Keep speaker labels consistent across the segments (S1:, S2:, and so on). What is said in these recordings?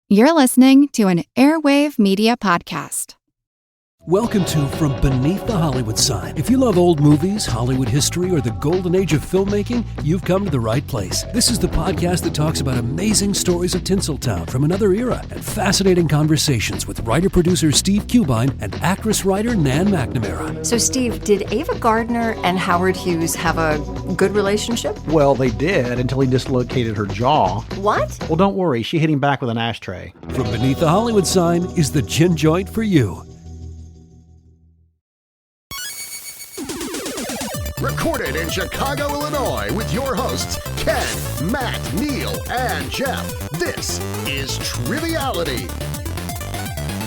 S1: You're listening to an Airwave Media Podcast.
S2: Welcome to From Beneath the Hollywood Sign. If you love old movies, Hollywood history, or the golden age of filmmaking, you've come to the right place. This is the podcast that talks about amazing stories of Tinseltown from another era and fascinating conversations with writer-producer Steve Cubine and actress-writer Nan McNamara.
S3: So, Steve, did Ava Gardner and Howard Hughes have a good relationship?
S4: Well, they did until he dislocated her jaw.
S3: What?
S4: Well, don't worry. She hit him back with an ashtray.
S2: From Beneath the Hollywood Sign is the gin joint for you.
S5: Recorded in Chicago, Illinois, with your hosts, Ken, Matt, Neal, and Jeff. This is Triviality.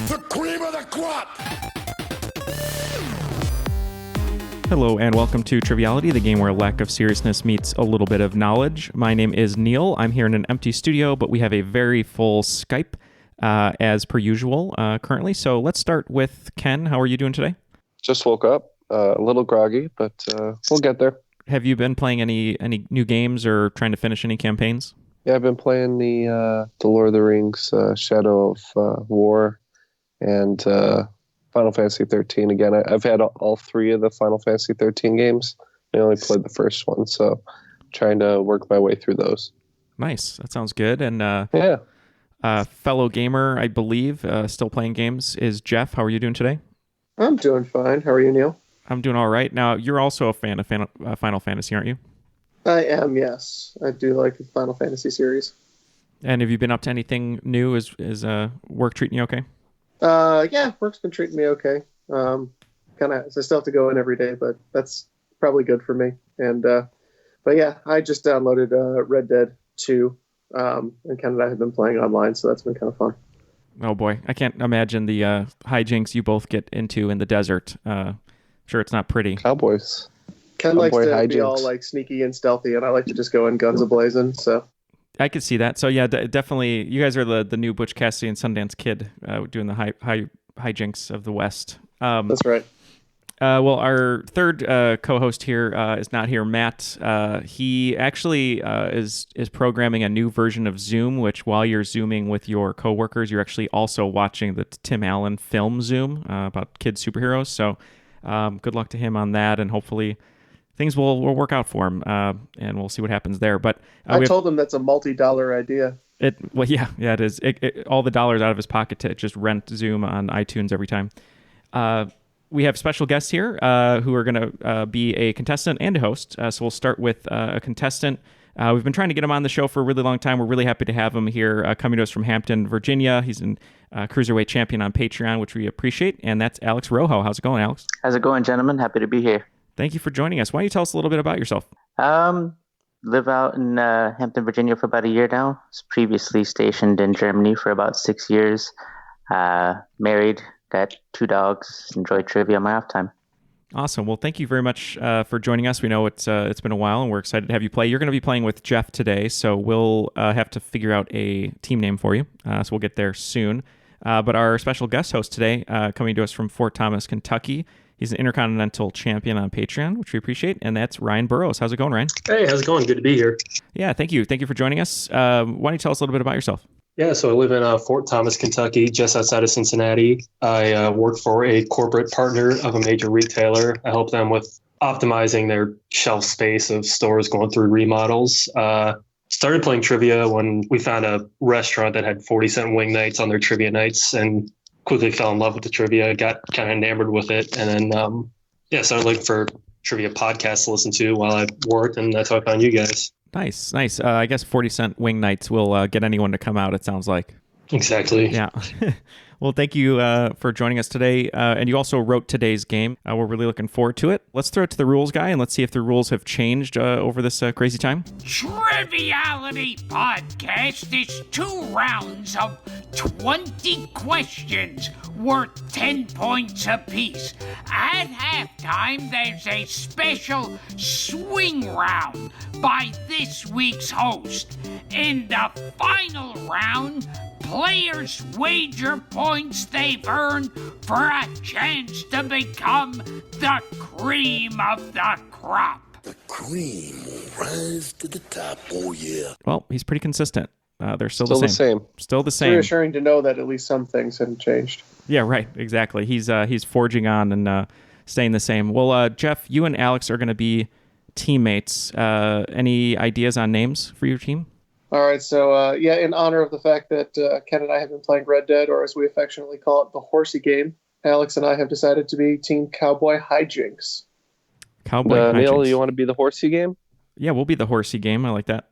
S5: The cream of the crop!
S6: Hello and welcome to Triviality, the game where lack of seriousness meets a little bit of knowledge. My name is Neal. I'm here in an empty studio, but we have a very full Skype, as per usual, currently. So let's start with Ken. How are you doing today?
S7: Just woke up. A little groggy, but we'll get there.
S6: Have you been playing any new games or trying to finish any campaigns?
S7: Yeah, I've been playing the Lord of the Rings Shadow of War and Final Fantasy 13 again. I've had all three of the Final Fantasy 13 games. I only played the first one, so I'm trying to work my way through those.
S6: Nice. That sounds good. And fellow gamer, I believe, still playing games, is Jeff. How are you doing today?
S8: I'm doing fine. How are you, Neal?
S6: I'm doing all right. Now, you're also a fan of Final Fantasy, aren't you?
S8: I am, yes. I do like the Final Fantasy series.
S6: And have you been up to anything new? Is work treating you okay?
S8: Yeah, work's been treating me okay. I still have to go in every day, but that's probably good for me. And but yeah, I just downloaded Red Dead 2, and Ken and I have been playing online, so that's been kind of fun.
S6: Oh boy, I can't imagine the hijinks you both get into in the desert. Sure, it's not pretty.
S7: Cowboys.
S8: Ken likes to be all like sneaky and stealthy, and I like to just go in guns a-blazing. So
S6: I could see that. So yeah, definitely, you guys are the new Butch Cassidy and Sundance Kid doing the hijinks of the West.
S8: That's right.
S6: Well, our third co-host here is not here, Matt. He actually is programming a new version of Zoom, which while you're Zooming with your coworkers, you're actually also watching the Tim Allen film Zoom about kid superheroes. So good luck to him on that, and hopefully things will work out for him, and we'll see what happens there. But
S8: I told him that's a multi-dollar idea.
S6: Yeah, it is. All the dollars out of his pocket to just rent Zoom on iTunes every time. We have special guests here who are going to be a contestant and a host. So we'll start with a contestant. We've been trying to get him on the show for a really long time. We're really happy to have him here, coming to us from Hampton, Virginia. He's a Cruiserweight Champion on Patreon, which we appreciate. And that's Alex Rojo. How's it going, Alex?
S9: How's it going, gentlemen? Happy to be here.
S6: Thank you for joining us. Why don't you tell us a little bit about yourself?
S9: Live out in Hampton, Virginia for about a year now. Was previously stationed in Germany for about 6 years. Married, got 2 dogs. Enjoy trivia on my off time.
S6: Awesome. Well, thank you very much for joining us. We know it's been a while, and we're excited to have you play. You're going to be playing with Jeff today, so we'll have to figure out a team name for you. So we'll get there soon. But our special guest host today, coming to us from Fort Thomas, Kentucky, he's an Intercontinental Champion on Patreon, which we appreciate, and that's Ryan Burrows. How's it going, Ryan?
S10: Hey, how's it going? Good to be here.
S6: Yeah, thank you. Thank you for joining us. Why don't you tell us a little bit about yourself?
S10: Yeah, so I live in Fort Thomas, Kentucky, just outside of Cincinnati. I work for a corporate partner of a major retailer. I help them with optimizing their shelf space of stores going through remodels. Started playing trivia when we found a restaurant that had 40-cent wing nights on their trivia nights, and quickly fell in love with the trivia, got kind of enamored with it, and then started looking for trivia podcasts to listen to while I worked, and that's how I found you guys.
S6: Nice. I guess 40-cent wing nights will get anyone to come out, it sounds like.
S10: Exactly.
S6: Yeah. Well, thank you for joining us today. And you also wrote today's game. We're really looking forward to it. Let's throw it to the rules guy, and let's see if the rules have changed over this crazy time.
S11: Triviality Podcast is 2 rounds of 20 questions worth 10 points apiece. At halftime, there's a special swing round by this week's host. In the final round, players wager points they've earned for a chance to become the cream of the crop.
S5: The cream will rise to the top, oh yeah.
S6: Well, he's pretty consistent. They're still the same. Still the
S8: It's
S6: same.
S8: reassuring to know that at least some things hadn't changed.
S6: Yeah, right. Exactly. He's forging on and staying the same. Well, Jeff, you and Alex are going to be teammates. Any ideas on names for your team?
S8: All right, so in honor of the fact that Ken and I have been playing Red Dead, or as we affectionately call it, the Horsey game, Alex and I have decided to be Team Cowboy Hijinks.
S6: Cowboy Hijinks.
S7: Neal, you want to be the Horsey game?
S6: Yeah, we'll be the Horsey game. I like that.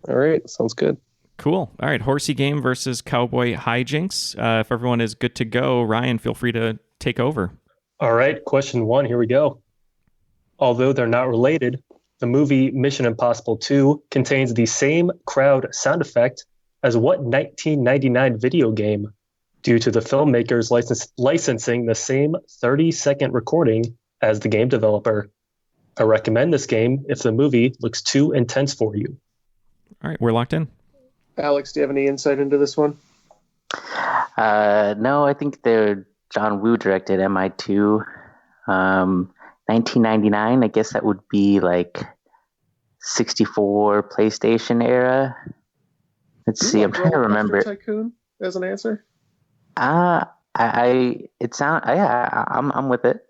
S7: All right, sounds good.
S6: Cool. All right, Horsey game versus Cowboy Hijinks. If everyone is good to go, Ryan, feel free to take over.
S10: All right, question 1, here we go. Although they're not related, the movie Mission Impossible 2 contains the same crowd sound effect as what 1999 video game, due to the filmmakers licensing the same 30-second recording as the game developer? I recommend this game if the movie looks too intense for you.
S6: All right, we're locked in.
S8: Alex, do you have any insight into this one?
S9: No, I think John Woo directed MI2. 1999, I guess that would be like 64 PlayStation era. Let's see, I'm trying to remember.
S8: Tycoon as an answer?
S9: I'm with it.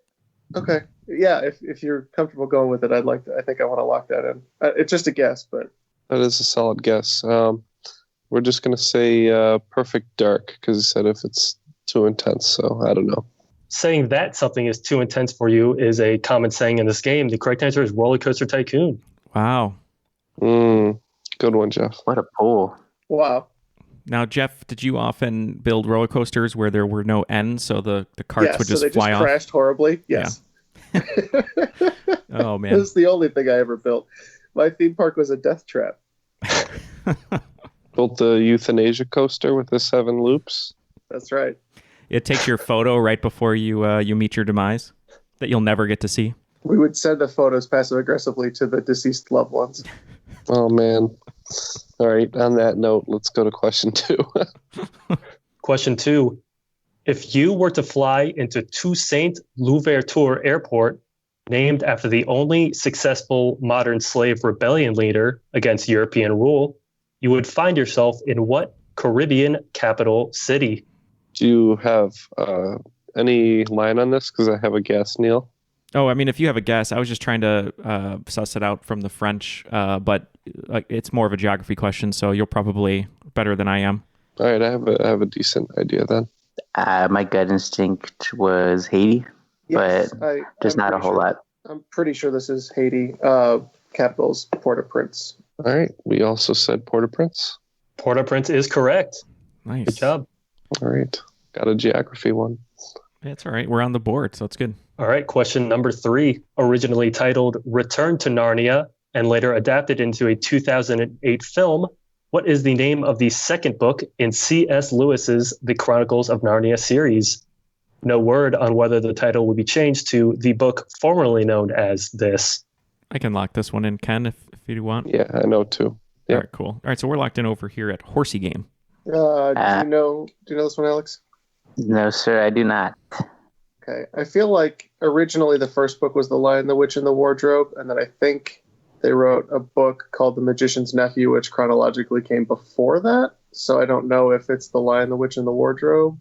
S8: Okay. Yeah, if you're comfortable going with it, I think I want to lock that in. It's just a guess, but
S7: That is a solid guess. We're just going to say Perfect Dark because he said if it's too intense, so I don't know.
S10: Saying that something is too intense for you is a common saying in this game. The correct answer is Roller Coaster Tycoon.
S6: Wow.
S7: Good one, Jeff.
S9: What a pull.
S8: Wow.
S6: Now, Jeff, did you often build roller coasters where there were no ends, so the carts would just fly off?
S8: Crashed horribly? Yes.
S6: Yeah. Oh, man.
S8: This is the only thing I ever built. My theme park was a death trap.
S7: Built the euthanasia coaster with the 7 loops.
S8: That's right.
S6: It takes your photo right before you meet your demise that you'll never get to see.
S8: We would send the photos passive-aggressively to the deceased loved ones.
S7: Oh, man. All right, on that note, let's go to question 2.
S10: Question 2. If you were to fly into Toussaint Louverture Airport, named after the only successful modern slave rebellion leader against European rule, you would find yourself in what Caribbean capital city?
S7: Do you have any line on this? Because I have a guess, Neil.
S6: Oh, I mean, if you have a guess, I was just trying to suss it out from the French, but it's more of a geography question, so you're probably better than I am.
S7: All right, I have a decent idea then.
S9: My gut instinct was Haiti,
S8: Yes,
S9: but just not a whole lot.
S8: I'm pretty sure this is Haiti. Capital's Port-au-Prince.
S7: All right, we also said Port-au-Prince.
S10: Port-au-Prince is correct.
S6: Nice.
S10: Good job.
S7: All right, got a geography one.
S6: It's all right. We're on the board, so it's good.
S10: All right, question number 3. Originally titled Return to Narnia and later adapted into a 2008 film, what is the name of the second book in C.S. Lewis's The Chronicles of Narnia series? No word on whether the title will be changed to the book formerly known as this.
S6: I can lock this one in, Ken, if you want.
S7: Yeah, I know too. Yeah.
S6: All right, cool. All right, so we're locked in over here at Horsey Game.
S8: Do you know this one, Alex?
S9: No, sir, I do not.
S8: Okay. I feel like originally the first book was The Lion, the Witch, and the Wardrobe, and then I think they wrote a book called The Magician's Nephew, which chronologically came before that. So I don't know if it's The Lion, the Witch, and the Wardrobe,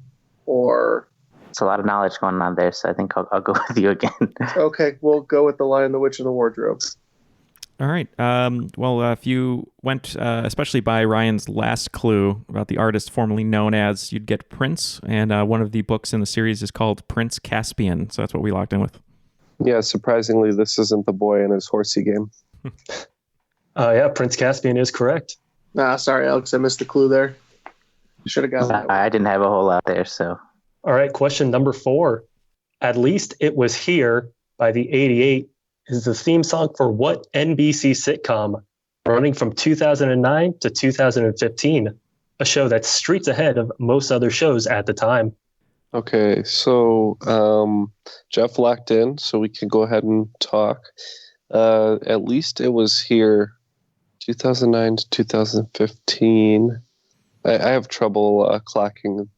S8: or...
S9: It's a lot of knowledge going on there, so I think I'll go with you again.
S8: Okay, we'll go with The Lion, the Witch, and the Wardrobe.
S6: All right. Well, if you went, especially by Ryan's last clue about the artist formerly known as, you'd get Prince, and one of the books in the series is called Prince Caspian, so that's what we locked in with.
S7: Yeah, surprisingly, this isn't the boy in his Horsey Game.
S10: Yeah, Prince Caspian is correct.
S8: Sorry, Alex, I missed the clue there. Should have gotten that one.
S9: I didn't have a whole lot there, so...
S10: All right, question number 4. At Least It Was Here by the 88 is the theme song for what NBC sitcom running from 2009 to 2015, a show that's streets ahead of most other shows at the time?
S7: Okay, so Jeff locked in, so we can go ahead and talk. At Least It Was Here, 2009 to 2015. I have trouble clocking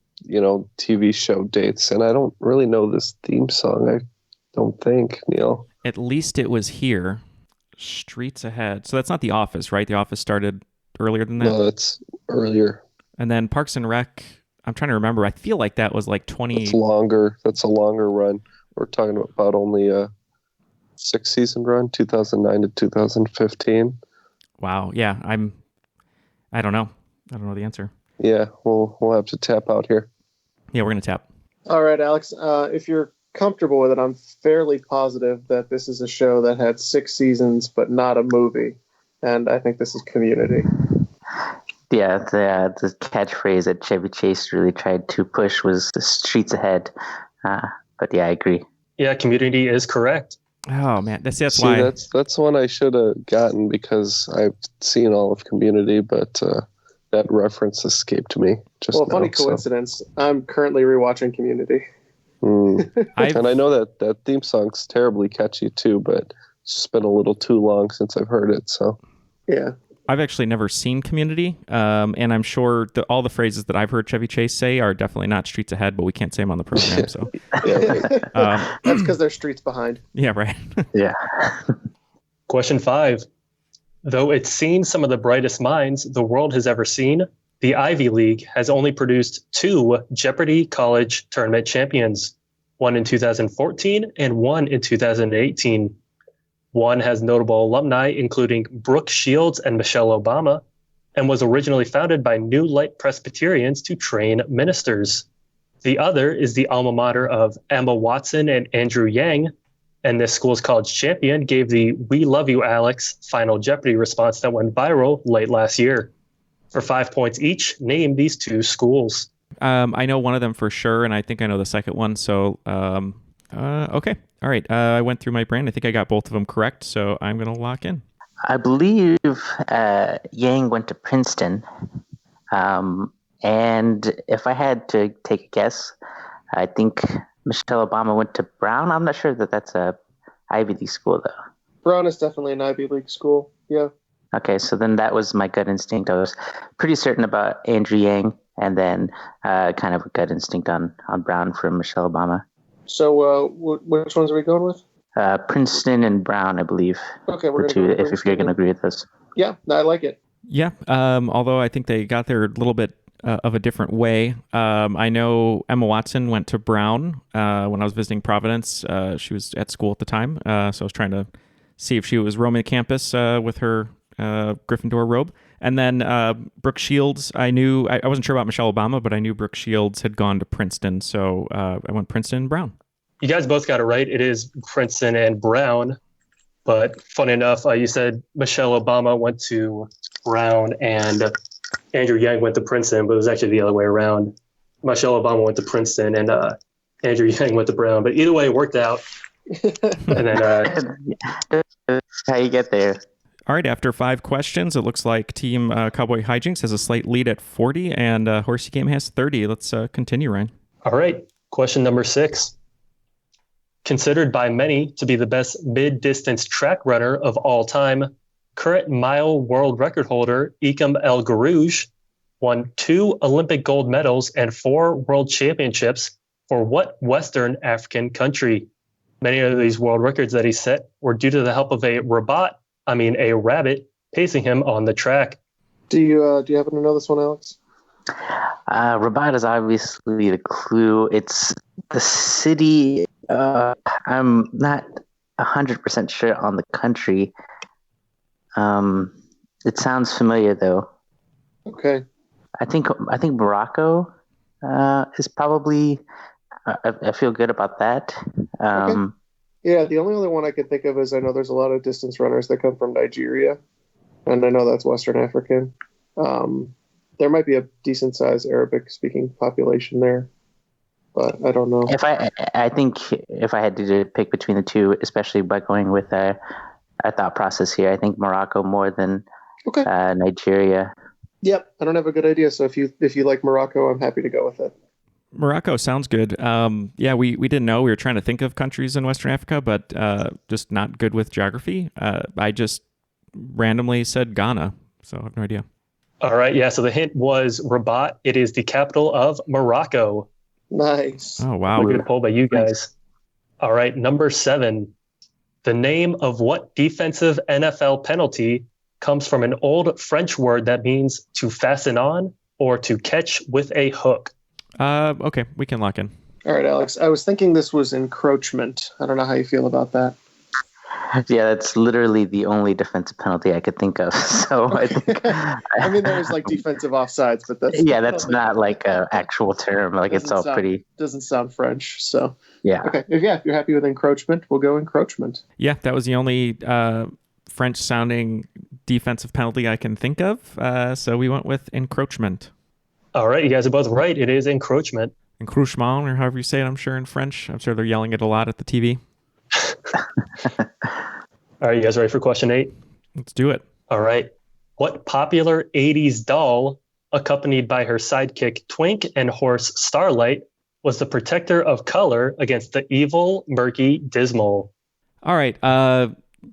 S7: TV show dates, and I don't really know this theme song. I don't think, Neil.
S6: At Least It Was Here, Streets Ahead. So that's not The Office, right? The Office started earlier than that?
S7: No, that's earlier.
S6: And then Parks and Rec, I'm trying to remember. I feel like that was like 20.
S7: It's longer. That's a longer run. We're talking about only a 6-season run, 2009 to 2015.
S6: Wow. Yeah, I don't know. I don't know the answer.
S7: Yeah, we'll have to tap out here.
S6: Yeah, we're gonna tap.
S8: All right, Alex. If you're comfortable with it, I'm fairly positive that this is a show that had 6 seasons, but not a movie, and I think this is Community.
S9: Yeah, the catchphrase that Chevy Chase really tried to push was "the streets ahead." But yeah, I agree.
S10: Yeah, Community is correct.
S6: Oh man, that's
S7: See,
S6: why.
S7: that's one I should have gotten because I've seen all of Community, but that reference escaped me.
S8: Funny coincidence. I'm currently rewatching Community.
S7: And I know that theme song's terribly catchy too, but it's just been a little too long since I've heard it. So
S8: yeah,
S6: I've actually never seen Community, and I'm sure all the phrases that I've heard Chevy Chase say are definitely not streets ahead, but we can't say them on the program. So
S8: that's because they're streets behind.
S6: Yeah, right.
S9: Yeah.
S10: Question 5. Though it's seen some of the brightest minds the world has ever seen, the Ivy League has only produced 2 Jeopardy! College Tournament champions, one in 2014 and one in 2018. One has notable alumni, including Brooke Shields and Michelle Obama, and was originally founded by New Light Presbyterians to train ministers. The other is the alma mater of Emma Watson and Andrew Yang, and this school's college champion gave the "We Love You, Alex" Final Jeopardy response that went viral late last year. For 5 points each, name these 2 schools.
S6: I know one of them for sure, and I think I know the second one. So, okay. All right. I went through my brain. I think I got both of them correct, so I'm going to lock in.
S9: I believe Yang went to Princeton. And if I had to take a guess, I think Michelle Obama went to Brown. I'm not sure that that's a Ivy League school, though.
S8: Brown is definitely an Ivy League school. Yeah.
S9: Okay, so then that was my gut instinct. I was pretty certain about Andrew Yang, and then kind of a gut instinct on Brown from Michelle Obama.
S8: So which ones are we going with?
S9: Princeton and Brown, I believe.
S8: Okay,
S9: we're going to if you're going to agree with this.
S8: Yeah, I like it.
S6: Yeah, although I think they got there a little bit of a different way. I know Emma Watson went to Brown when I was visiting Providence. She was at school at the time, so I was trying to see if she was roaming campus with her Gryffindor robe. And then Brooke Shields, I knew, I wasn't sure about Michelle Obama, but I knew Brooke Shields had gone to Princeton. So I went Princeton and Brown.
S10: You guys both got it right. It is Princeton and Brown. But funny enough, you said Michelle Obama went to Brown and Andrew Yang went to Princeton, but it was actually the other way around. Michelle Obama went to Princeton and Andrew Yang went to Brown. But either way, it worked out. And then
S9: how you get there.
S6: All right, after 5 questions, it looks like Team Cowboy Hijinks has a slight lead at 40, and Horsey Game has 30. Let's continue, Ryan.
S10: All right, question number 6. Considered by many to be the best mid-distance track runner of all time, current mile world record holder Ikram El Garouj won 2 Olympic gold medals and 4 world championships for what Western African country? Many of these world records that he set were due to the help of a rabbit pacing him on the track.
S8: Do you happen to know this one, Alex?
S9: Rabat is obviously the clue. It's the city. I'm not 100% sure on the country. It sounds familiar though.
S8: Okay.
S9: I think Morocco is probably. I feel good about that.
S8: Okay. Yeah, the only other one I could think of is I know there's a lot of distance runners that come from Nigeria, and I know that's Western African. There might be a decent sized Arabic speaking population there, but I don't know.
S9: I think if I had to pick between the two, especially by going with our thought process here, I think Morocco more than Nigeria.
S8: Yep, I don't have a good idea. So if you like Morocco, I'm happy to go with it.
S6: Morocco sounds good. Yeah, we didn't know. We were trying to think of countries in Western Africa, but just not good with geography. I just randomly said Ghana, so I have no idea.
S10: All right, yeah, so the hint was Rabat. It is the capital of Morocco.
S8: Nice.
S6: Oh, wow.
S10: Good pull by you guys. All right, number 7. The name of what defensive NFL penalty comes from an old French word that means to fasten on or to catch with a hook?
S6: Okay, we can lock in.
S8: All right, Alex. I was thinking this was encroachment. I don't know how you feel about that.
S9: Yeah, that's literally the only defensive penalty I could think of. So I think.
S8: I mean, there's like defensive offsides, but that's
S9: that's not like an actual term. Like it's all pretty.
S8: Doesn't sound French, so
S9: yeah.
S8: Okay, if you're happy with encroachment, we'll go encroachment.
S6: Yeah, that was the only French-sounding defensive penalty I can think of. So we went with encroachment.
S10: All right, you guys are both right. It is encroachment.
S6: Encroachement, or however you say it, I'm sure in French. I'm sure they're yelling it a lot at the TV.
S10: All right, you guys ready for question 8?
S6: Let's do it.
S10: All right. What popular 80s doll, accompanied by her sidekick Twink and horse Starlight, was the protector of color against the evil, murky Dismal?
S6: All right.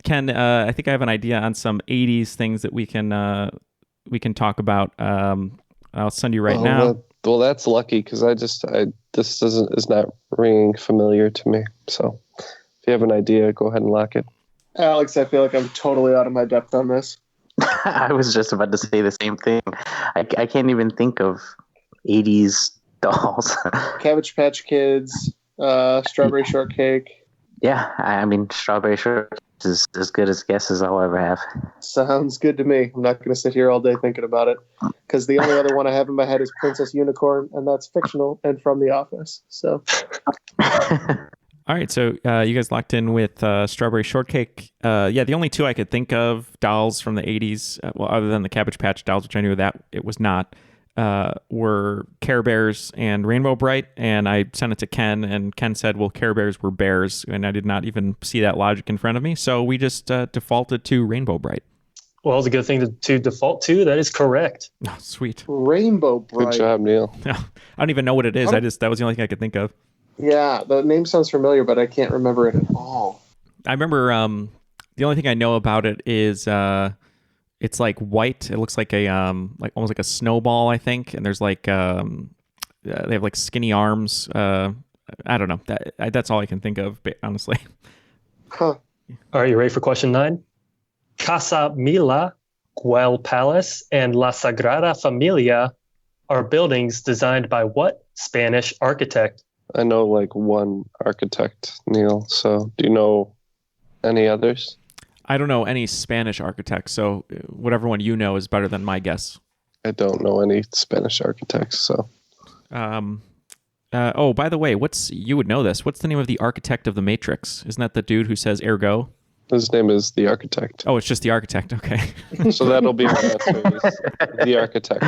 S6: Ken, I think I have an idea on some 80s things that we can talk about. I'll send you right now.
S7: Well, that's lucky because this is not ringing familiar to me. So if you have an idea, go ahead and lock it.
S8: Alex, I feel like I'm totally out of my depth on this.
S9: I was just about to say the same thing. I can't even think of 80s dolls.
S8: Cabbage Patch Kids, Strawberry Shortcake.
S9: Yeah, I mean, Strawberry Shortcake is as good as guesses I'll ever have.
S8: Sounds good to me. I'm not going to sit here all day thinking about it because the only other one I have in my head is Princess Unicorn, and that's fictional and from The Office. So.
S6: All right, so you guys locked in with Strawberry Shortcake. Yeah, the only two I could think of dolls from the 80s, well, other than the Cabbage Patch dolls, which I knew that it was not, were Care Bears and Rainbow Bright, and I sent it to Ken, and Ken said, well, Care Bears were bears, and I did not even see that logic in front of me, so we just defaulted to Rainbow Bright.
S10: Well, it's a good thing to default to. That is correct.
S6: Oh, sweet.
S8: Rainbow Bright.
S7: Good job, Neil.
S6: I don't even know what it is. That was the only thing I could think of.
S8: Yeah, the name sounds familiar, but I can't remember it at all.
S6: I remember the only thing I know about it is it's like white. It looks like a like almost like a snowball, I think. And there's like they have like skinny arms. I don't know. That's all I can think of, honestly.
S8: Huh.
S10: All right, you ready for question 9? Casa Mila, Güell Palace, and La Sagrada Familia are buildings designed by what Spanish architect?
S7: I know like one architect, Neil. So do you know any others?
S6: I don't know any Spanish architects, so whatever one you know is better than my guess.
S7: I don't know any Spanish architects, so.
S6: Oh, by the way, you would know this. What's the name of the architect of the Matrix? Isn't that the dude who says ergo?
S7: His name is the architect.
S6: Oh, it's just the architect. Okay.
S7: So that'll be my answer. The architect.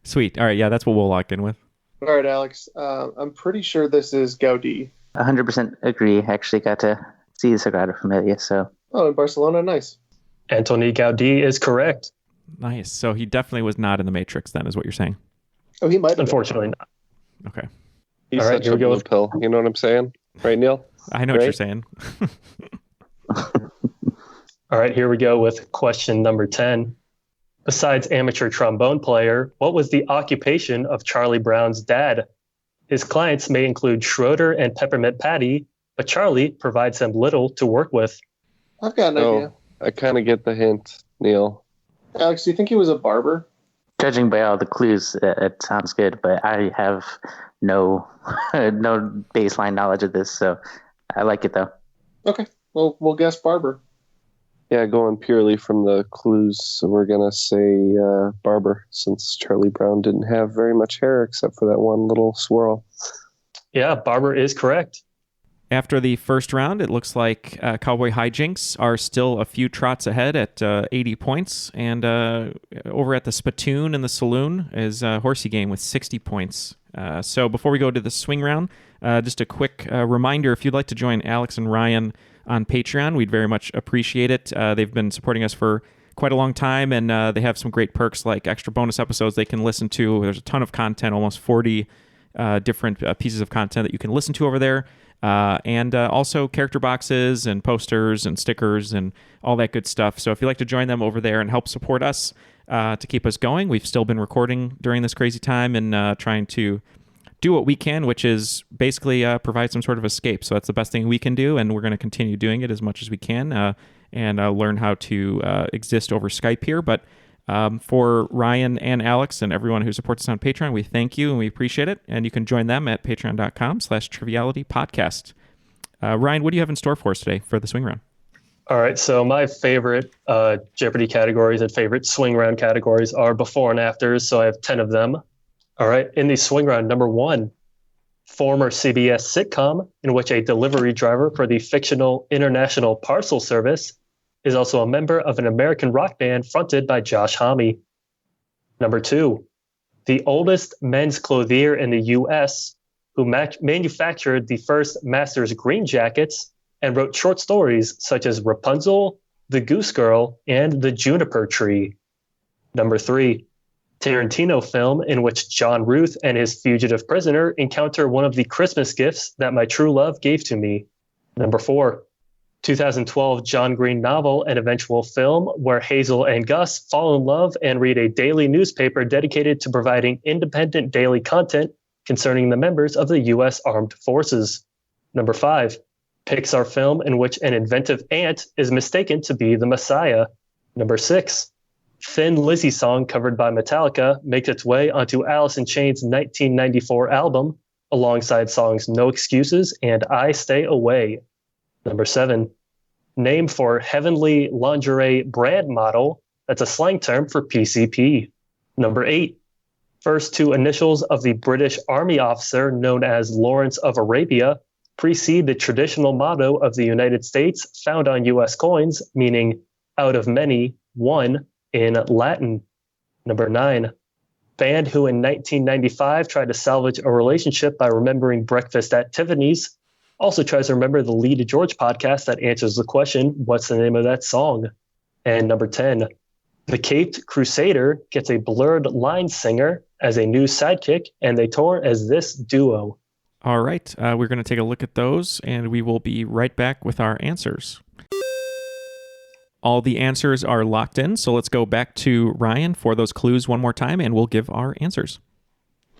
S6: Sweet. All right. Yeah, that's what we'll lock in with.
S8: All right, Alex. I'm pretty sure this is Gaudí.
S9: 100% agree. Actually got to see the Sagrada Familia, so.
S8: Oh, in Barcelona? Nice.
S10: Antoni Gaudí is correct.
S6: Nice. So he definitely was not in the Matrix then, is what you're saying.
S8: Oh, he might have.
S10: Unfortunately not.
S6: Okay.
S7: He's
S10: all right,
S7: such a blue pill. You know what I'm saying? Right, Neil?
S6: I know what you're saying.
S10: All right, here we go with question number 10. Besides amateur trombone player, what was the occupation of Charlie Brown's dad? His clients may include Schroeder and Peppermint Patty, but Charlie provides them little to work with.
S8: I've got an idea.
S7: I kind of get the hint, Neil.
S8: Alex, do you think he was a barber?
S9: Judging by all the clues, it sounds good, but I have no baseline knowledge of this, so I like it though.
S8: Okay, well, we'll guess barber.
S7: Yeah, going purely from the clues, we're going to say barber, since Charlie Brown didn't have very much hair except for that one little swirl.
S10: Yeah, barber is correct.
S6: After the first round, it looks like Cowboy Hijinks are still a few trots ahead at 80 points. And over at the Spittoon in the Saloon is Horsey Game with 60 points. So before we go to the swing round, just a quick reminder, if you'd like to join Alex and Ryan on Patreon, we'd very much appreciate it. They've been supporting us for quite a long time, and they have some great perks like extra bonus episodes they can listen to. There's a ton of content, almost 40 different pieces of content that you can listen to over there. And also character boxes and posters and stickers and all that good stuff. So if you'd like to join them over there and help support us to keep us going, we've still been recording during this crazy time and trying to do what we can, which is basically provide some sort of escape. So that's the best thing we can do, and we're going to continue doing it as much as we can. and learn how to exist over Skype here. But for Ryan and Alex and everyone who supports us on Patreon, we thank you and we appreciate it. And you can join them at patreon.com/trivialitypodcast. Ryan, what do you have in store for us today for the swing round?
S10: All right, so my favorite Jeopardy categories and favorite swing round categories are before and afters, so I have 10 of them. All right, in the swing round, number 1, former CBS sitcom in which a delivery driver for the fictional International Parcel Service is also a member of an American rock band fronted by Josh Homme. Number 2, the oldest men's clothier in the U.S. who manufactured the first Masters green jackets and wrote short stories such as Rapunzel, The Goose Girl, and The Juniper Tree. Number 3, Tarantino film in which John Ruth and his fugitive prisoner encounter one of the Christmas gifts that my true love gave to me. Number 4, 2012 John Green novel and eventual film where Hazel and Gus fall in love and read a daily newspaper dedicated to providing independent daily content concerning the members of the U.S. Armed Forces. Number 5, Pixar film in which an inventive ant is mistaken to be the Messiah. Number 6, Thin Lizzy song covered by Metallica makes its way onto Alice in Chains' 1994 album, alongside songs No Excuses and I Stay Away. Number 7, name for Heavenly Lingerie brand model, that's a slang term for PCP. Number 8, first 2 initials of the British Army officer known as Lawrence of Arabia precede the traditional motto of the United States found on U.S. coins, meaning out of many, one, in Latin. Number 9, band who in 1995 tried to salvage a relationship by remembering breakfast at Tiffany's also tries to remember the Lee to George podcast that answers the question, what's the name of that song? And number 10, the Caped Crusader gets a blurred line singer as a new sidekick, and they tour as this duo.
S6: All right, we're going to take a look at those, and we will be right back with our answers. All the answers are locked in, so let's go back to Ryan for those clues one more time, and we'll give our answers.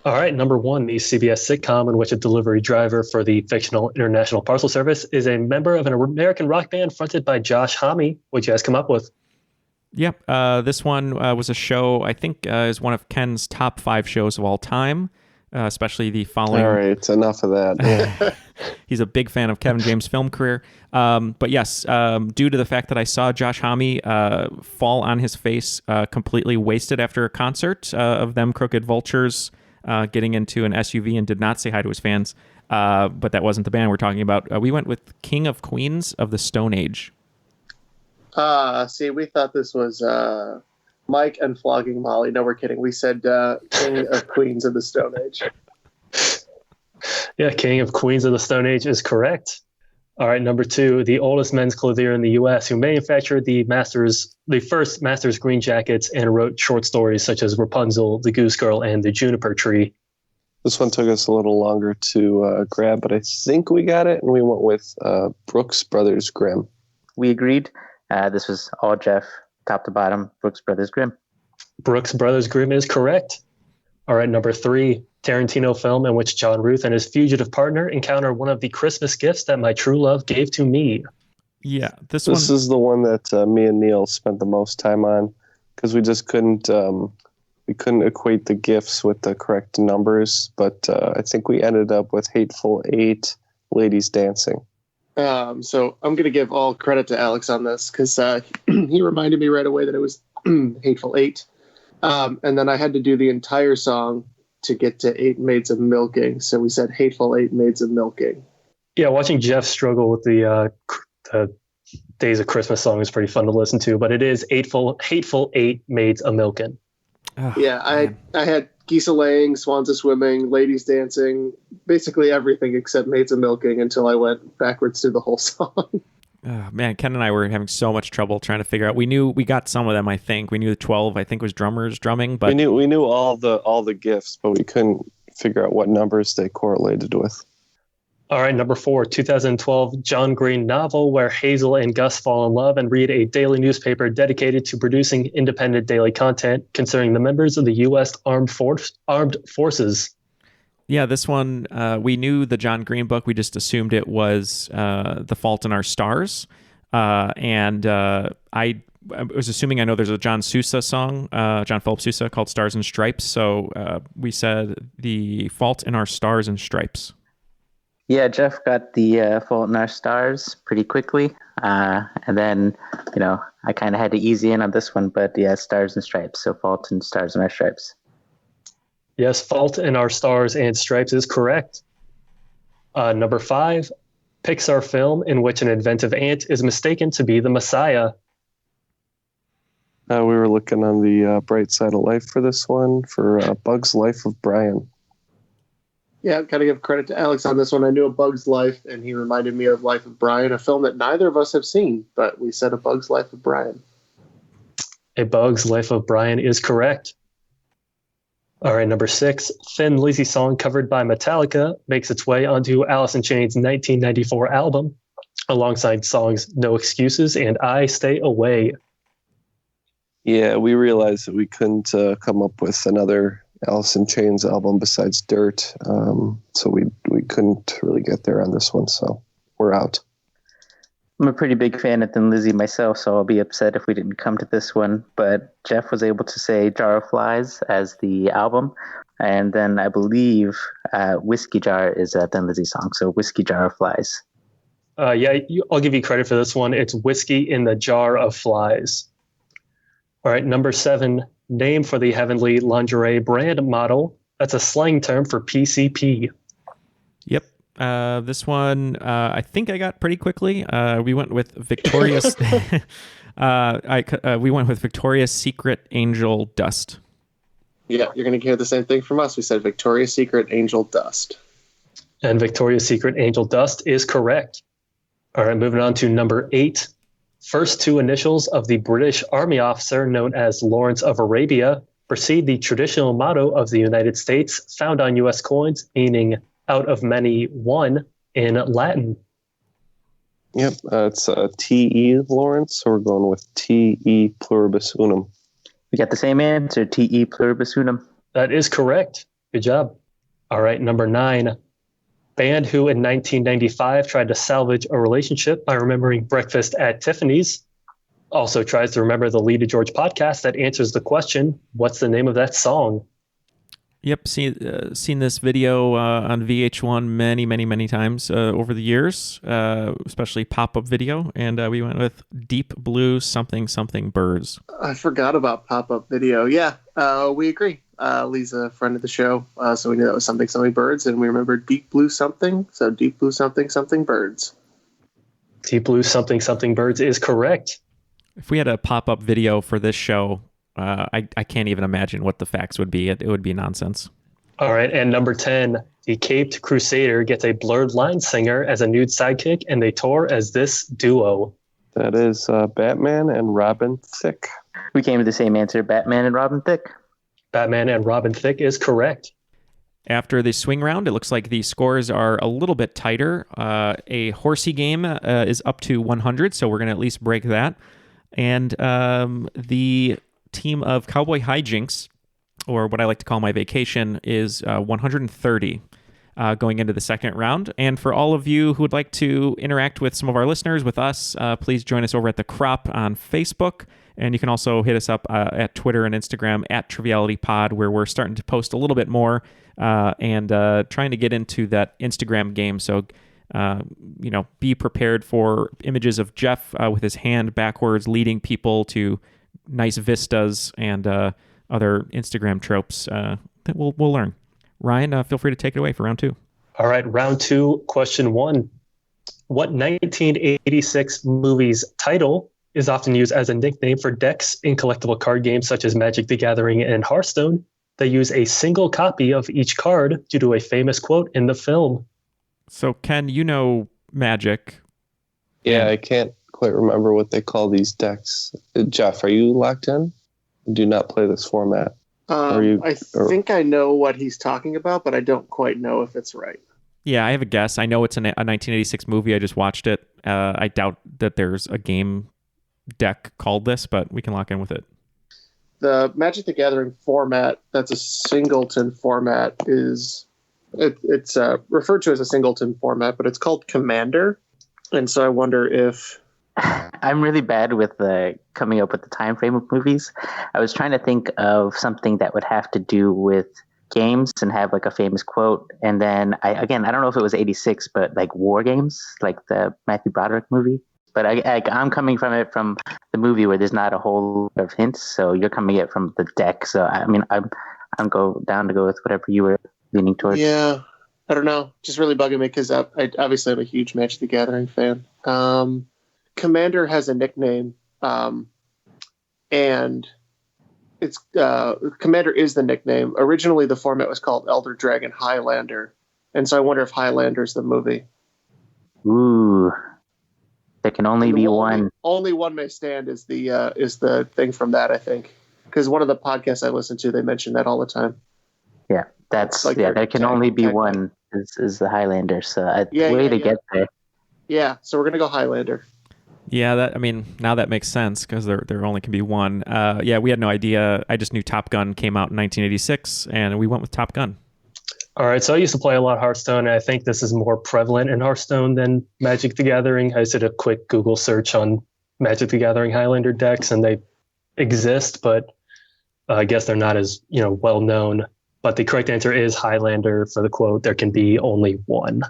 S10: All right, number 1, the CBS sitcom in which a delivery driver for the fictional International Parcel Service is a member of an American rock band fronted by Josh Homme. What'd you guys come up with?
S6: Yep, this one was a show I think is one of Ken's top 5 shows of all time. Especially the following.
S7: All right, enough of that.
S6: He's a big fan of Kevin James' film career. But yes, due to the fact that I saw Josh Homme fall on his face completely wasted after a concert of them Crooked Vultures getting into an SUV and did not say hi to his fans. But that wasn't the band we're talking about. We went with King of Queens of the Stone Age.
S8: See, we thought this was Mike and Flogging Molly. No, we're kidding. We said King of Queens of the Stone Age.
S10: Yeah, King of Queens of the Stone Age is correct. All right, number 2, the oldest men's clothier in the U.S. who manufactured the first Masters green jackets and wrote short stories such as Rapunzel, The Goose Girl, and The Juniper Tree.
S7: This one took us a little longer to grab, but I think we got it, and we went with Brooks Brothers Grimm.
S9: We agreed. This was all Jeff. Top to bottom, Brooks Brothers Grimm.
S10: Brooks Brothers Grimm is correct. All right, number 3, Tarantino film in which John Ruth and his fugitive partner encounter one of the Christmas gifts that my true love gave to me.
S6: Yeah, this
S7: is the one that me and Neal spent the most time on because we just couldn't equate the gifts with the correct numbers. But I think we ended up with Hateful Eight, Ladies Dancing.
S8: So I'm going to give all credit to Alex on this because he reminded me right away that it was Hateful Eight. And then I had to do the entire song to get to 8 Maids of Milking. So we said Hateful Eight Maids of Milking.
S10: Yeah, watching Jeff struggle with the Days of Christmas song is pretty fun to listen to, but it is Hateful Eight Maids of Milking.
S6: Oh,
S8: yeah, I had geese a-laying, swans a-swimming, ladies dancing, basically everything except Maids of Milking until I went backwards through the whole song.
S6: Oh, man, Ken and I were having so much trouble trying to figure out. We got some of them, I think. We knew the 12, I think, was drummers drumming, but
S7: we knew all the gifts, but we couldn't figure out what numbers they correlated with.
S10: All right, number 4, 2012 John Green novel where Hazel and Gus fall in love and read a daily newspaper dedicated to producing independent daily content concerning the members of the U.S. Armed Forces.
S6: Yeah, this one, we knew the John Green book. We just assumed it was The Fault in Our Stars. I was assuming I know there's a John Sousa song, John Philip Sousa, called Stars and Stripes. So we said The Fault in Our Stars and Stripes.
S9: Yeah, Jeff got the Fault in Our Stars pretty quickly. And then, I kind of had to easy in on this one, but yeah, Stars and Stripes. So Fault in Stars and Our Stripes.
S10: Yes, Fault in Our Stars and Stripes is correct. Number 5, Pixar film in which an inventive ant is mistaken to be the Messiah.
S7: We were looking on the bright side of life for this one, for Bug's Life of Brian.
S8: Yeah, got to give credit to Alex on this one. I knew A Bug's Life, and he reminded me of Life of Brian, a film that neither of us have seen, but we said A Bug's Life of Brian.
S10: A Bug's Life of Brian is correct. All right, number 6, Thin Lizzy song covered by Metallica makes its way onto Alice in Chains' 1994 album, alongside songs No Excuses and I Stay Away.
S7: Yeah, we realized that we couldn't come up with another Alice in Chains album besides Dirt, so we couldn't really get there on this one, so we're out.
S9: I'm a pretty big fan of Thin Lizzy myself, so I'll be upset if we didn't come to this one. But Jeff was able to say Jar of Flies as the album. And then I believe Whiskey Jar is a Thin Lizzy song, so Whiskey Jar of Flies.
S10: I'll give you credit for this one. It's Whiskey in the Jar of Flies. All right, number 7, name for the Heavenly Lingerie brand model. That's a slang term for PCP.
S6: Yep. This one, I think I got pretty quickly. We went with Victoria's. We went with Victoria's Secret Angel Dust.
S8: Yeah, you're going to hear the same thing from us. We said Victoria's Secret Angel Dust.
S10: And Victoria's Secret Angel Dust is correct. All right, moving on to number 8. First 2 initials of the British Army officer known as Lawrence of Arabia precede the traditional motto of the United States found on U.S. coins, meaning out of many, one in Latin.
S7: Yep, it's T.E. Lawrence, so we're going with T.E. Pluribus Unum.
S9: We got the same answer, T.E. Pluribus Unum.
S10: That is correct. Good job. All right, number 9. Band who in 1995 tried to salvage a relationship by remembering Breakfast at Tiffany's also tries to remember the Lee to George podcast that answers the question, what's the name of that song?
S6: Yep, seen this video on VH1 many times over the years, especially pop-up video, and we went with Deep Blue Something Something Birds.
S8: I forgot about pop-up video. Yeah, we agree. Lee's a friend of the show, so we knew that was Something Something Birds, and we remembered Deep Blue Something, so Deep Blue Something Something Birds.
S10: Deep Blue Something Something Birds is correct.
S6: If we had a pop-up video for this show, I can't even imagine what the facts would be. It would be nonsense.
S10: All right, and number 10, the Caped Crusader gets a Blurred Line singer as a nude sidekick, and they tour as this duo.
S7: That is Batman and Robin Thicke.
S9: We came to the same answer, Batman and Robin Thicke.
S10: Batman and Robin Thicke is correct.
S6: After the swing round, it looks like the scores are a little bit tighter. A Horsey game is up to 100, so we're going to at least break that. And the team of Cowboy Hijinks, or what I like to call my vacation, is 130 going into the second round. And for all of you who would like to interact with some of our listeners, with us, please join us over at The Crop on Facebook. And you can also hit us up at Twitter and Instagram at Triviality Pod, where we're starting to post a little bit more and trying to get into that Instagram game. So, be prepared for images of Jeff with his hand backwards leading people to nice vistas and other Instagram tropes that we'll learn. Ryan, feel free to take it away for round 2.
S10: All right, round 2, question 1. What 1986 movie's title is often used as a nickname for decks in collectible card games such as Magic the Gathering and Hearthstone? They use a single copy of each card due to a famous quote in the film.
S6: So, Ken, you know Magic.
S7: Yeah, I can't quite remember what they call these decks. Jeff, are you locked in? Do not play this format.
S8: I think I know what he's talking about, but I don't quite know if it's right.
S6: Yeah, I have a guess. I know it's a 1986 movie. I just watched it. I doubt that there's a game deck called this, but we can lock in with it.
S8: The Magic the Gathering format, that's a singleton format, it's referred to as a singleton format, but it's called Commander. And so I wonder if
S9: I'm really bad with coming up with the time frame of movies. I was trying to think of something that would have to do with games and have like a famous quote. And then I don't know if it was 86, but like War Games, like the Matthew Broderick movie. But I'm coming from the movie where there's not a whole lot of hints. So you're coming at it from the deck. So I'm down to go with whatever you were leaning towards.
S8: Yeah, I don't know. Just really bugging me because I obviously am a huge Magic the Gathering fan. Commander has a nickname, and it's Commander is the nickname. Originally, the format was called Elder Dragon Highlander, and so I wonder if Highlander's the movie.
S9: Ooh, there can only be one.
S8: Only one may stand is the thing from that, I think, because one of the podcasts I listen to, they mention that all the time.
S9: Yeah, there can only be one is the Highlander. So get there.
S8: Yeah, so we're gonna go Highlander.
S6: Yeah, now that makes sense because there only can be one. We had no idea. I just knew Top Gun came out in 1986, and we went with Top Gun.
S10: All right, so I used to play a lot of Hearthstone, and I think this is more prevalent in Hearthstone than Magic the Gathering. I just did a quick Google search on Magic the Gathering Highlander decks, and they exist, but I guess they're not as well known. But the correct answer is Highlander for the quote, "There can be only one."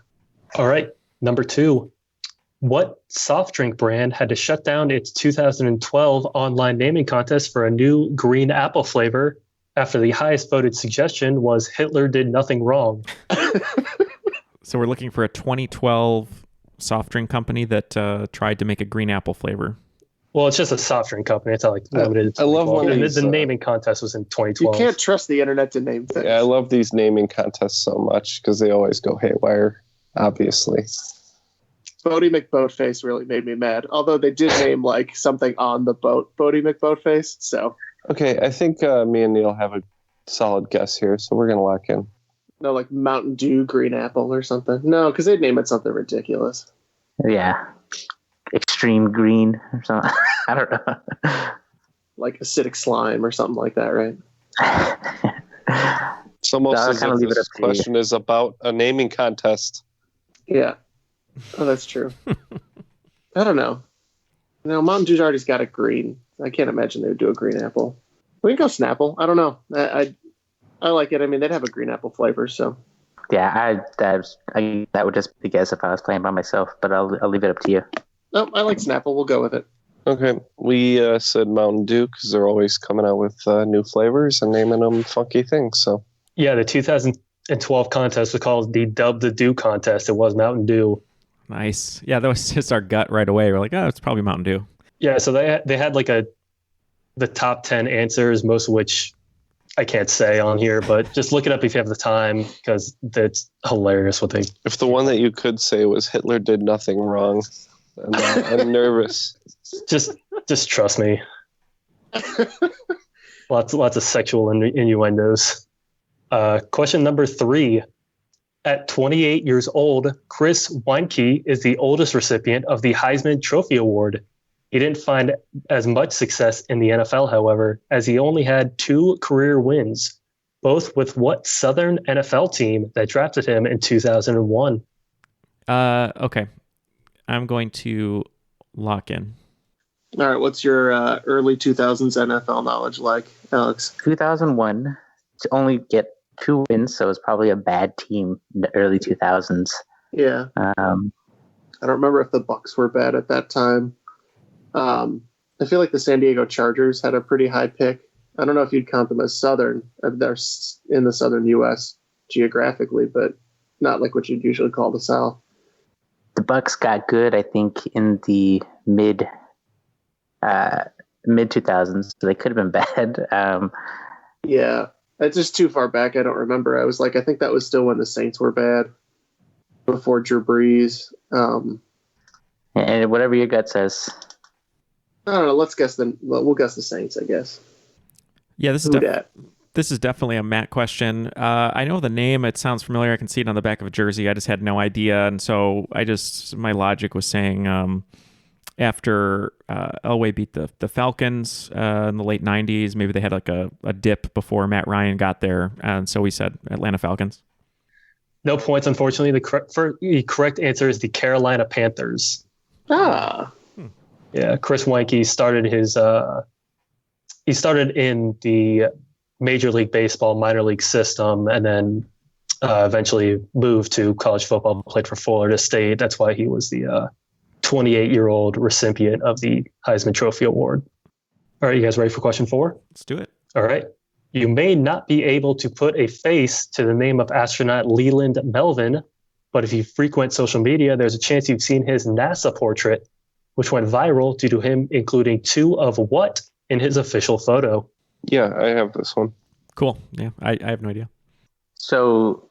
S10: All right, number 2. What soft drink brand had to shut down its 2012 online naming contest for a new green apple flavor after the highest voted suggestion was Hitler did nothing wrong?
S6: So we're looking for a 2012 soft drink company that tried to make a green apple flavor.
S10: Well, it's just a soft drink company. It's not like limited.
S7: I love when
S10: the naming contest was in 2012.
S8: You can't trust the internet to name things.
S7: Yeah, I love these naming contests so much because they always go haywire, obviously.
S8: Bodie McBoatface really made me mad. Although they did name like something on the boat, Bodie McBoatface. So
S7: okay, I think me and Neil have a solid guess here, so we're gonna lock in.
S8: No, like Mountain Dew Green Apple or something. No, because they'd name it something ridiculous.
S9: Yeah, Extreme Green or something. I don't know.
S8: Like Acidic Slime or something like that, right?
S7: It's almost as if this question is about a naming contest.
S8: Yeah. Oh, that's true. I don't know. Mountain Dew's already got a green. I can't imagine they would do a green apple. We can go Snapple. I don't know. I like it. I mean, they'd have a green apple flavor, so.
S9: Yeah, that would just be a guess if I was playing by myself, but I'll leave it up to you.
S8: No, I like Snapple. We'll go with it.
S7: Okay. We said Mountain Dew because they're always coming out with new flavors and naming them funky things, so.
S10: Yeah, the 2012 contest was called the Dub the Dew contest. It was Mountain Dew.
S6: Nice. Yeah, that was just our gut right away. We're like, oh, it's probably Mountain Dew.
S10: Yeah, so they had like the top 10 answers, most of which I can't say on here, but just look it up if you have the time because it's hilarious what they.
S7: If the one that you could say was Hitler did nothing wrong, I'm nervous.
S10: Just trust me. Lots of sexual innuendos. Question number 3. At 28 years old, Chris Weinke is the oldest recipient of the Heisman Trophy Award. He didn't find as much success in the NFL, however, as he only had 2 career wins, both with what Southern NFL team that drafted him in 2001?
S6: Okay. I'm going to lock in.
S8: All right. What's your early 2000s NFL knowledge like, Alex?
S9: 2001 to only get 2 wins, so it's probably a bad team in the early 2000s.
S8: Yeah. I don't remember if the Bucs were bad at that time. I feel like the San Diego Chargers had a pretty high pick. I don't know if you'd count them as Southern. They're in the Southern U.S. geographically, but not like what you'd usually call the South.
S9: The Bucs got good, I think, in the mid 2000s, so they could have been bad.
S8: Yeah. It's just too far back. I don't remember. I was like, I think that was still when the Saints were bad, before Drew Brees.
S9: And whatever your gut says.
S8: I don't know. We'll guess the Saints, I guess.
S6: Yeah, this is definitely a Matt question. I know the name. It sounds familiar. I can see it on the back of a jersey. I just had no idea. And so my logic was saying after Elway beat the Falcons in the late 90s, maybe they had like a dip before Matt Ryan got there. And so we said Atlanta Falcons.
S10: No points, unfortunately. The correct answer is the Carolina Panthers.
S8: Ah.
S10: Yeah, Chris Weinke started he started in the Major League Baseball minor league system, and then eventually moved to college football, played for Florida State. That's why he was the 28-year-old recipient of the Heisman Trophy Award. All right, you guys ready for question 4?
S6: Let's do it.
S10: All right. You may not be able to put a face to the name of astronaut Leland Melvin, but if you frequent social media, there's a chance you've seen his NASA portrait, which went viral due to him including 2 of what in his official photo?
S7: Yeah, I have this one.
S6: Cool. Yeah, I have no idea.
S9: So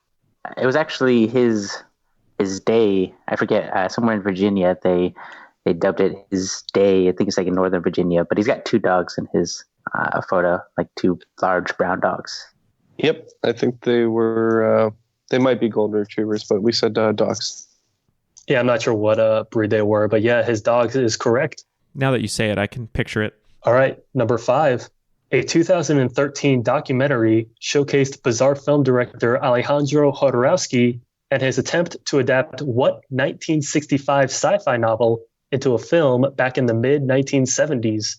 S9: it was actually his day. I forget, somewhere in Virginia, they dubbed it his day. I think it's like in Northern Virginia, but he's got 2 dogs in his photo, like 2 large brown dogs.
S7: Yep, I think they were, they might be golden retrievers, but we said dogs.
S10: Yeah, I'm not sure what breed they were, but yeah, his dog is correct.
S6: Now that you say it, I can picture it.
S10: All right, number 5. A 2013 documentary showcased bizarre film director Alejandro Jodorowsky and his attempt to adapt what 1965 sci-fi novel into a film back in the mid-1970s.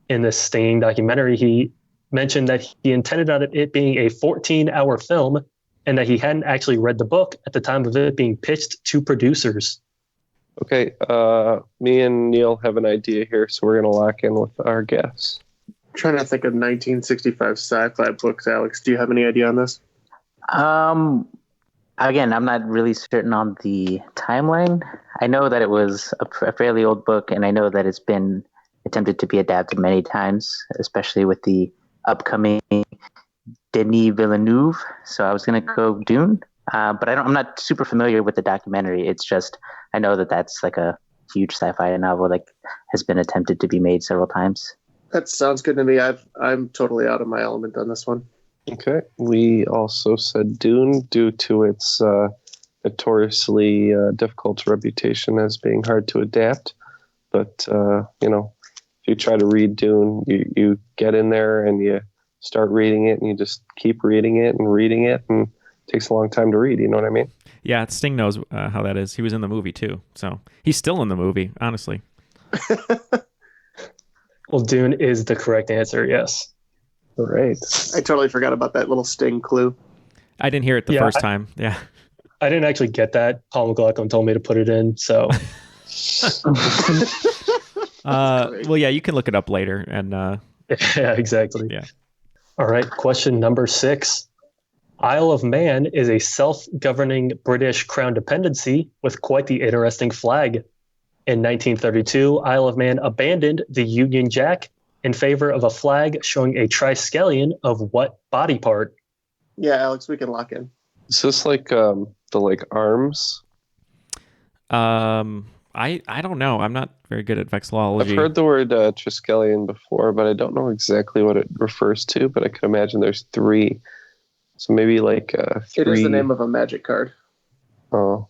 S10: In this stinging documentary, he mentioned that he intended on it being a 14-hour film and that he hadn't actually read the book at the time of it being pitched to producers.
S7: Okay, me and Neil have an idea here, so we're going to lock in with our guess.
S8: I'm trying to think of 1965 sci-fi books. Alex, do you have any idea on this?
S9: Again, I'm not really certain on the timeline. I know that it was a fairly old book, and I know that it's been attempted to be adapted many times, especially with the upcoming Denis Villeneuve. So I was going to go Dune, but I'm not super familiar with the documentary. It's just I know that that's like a huge sci-fi novel that has been attempted to be made several times.
S8: That sounds good to me. I'm totally out of my element on this one.
S7: Okay. We also said Dune due to its notoriously difficult reputation as being hard to adapt. But, if you try to read Dune, you get in there and you start reading it and you just keep reading it, and it takes a long time to read. You know what I mean?
S6: Yeah, Sting knows how that is. He was in the movie too. So he's still in the movie, honestly.
S10: Well, Dune is the correct answer, yes.
S7: All right.
S8: I totally forgot about that little Sting clue.
S6: I didn't hear it the first time. Yeah.
S10: I didn't actually get that. Paul McLaughlin told me to put it in, so.
S6: Well, yeah, you can look it up later. And
S10: yeah, exactly.
S6: Yeah.
S10: All right, question number 6. Isle of Man is a self-governing British crown dependency with quite the interesting flag. In 1932, Isle of Man abandoned the Union Jack in favor of a flag showing a triskelion of what body part?
S8: Yeah, Alex, we can lock in.
S7: Is this like the arms?
S6: I don't know. I'm not very good at vexillology.
S7: I've heard the word triskelion before, but I don't know exactly what it refers to. But I could imagine there's 3. So maybe like 3.
S8: It is the name of a magic card.
S7: Oh,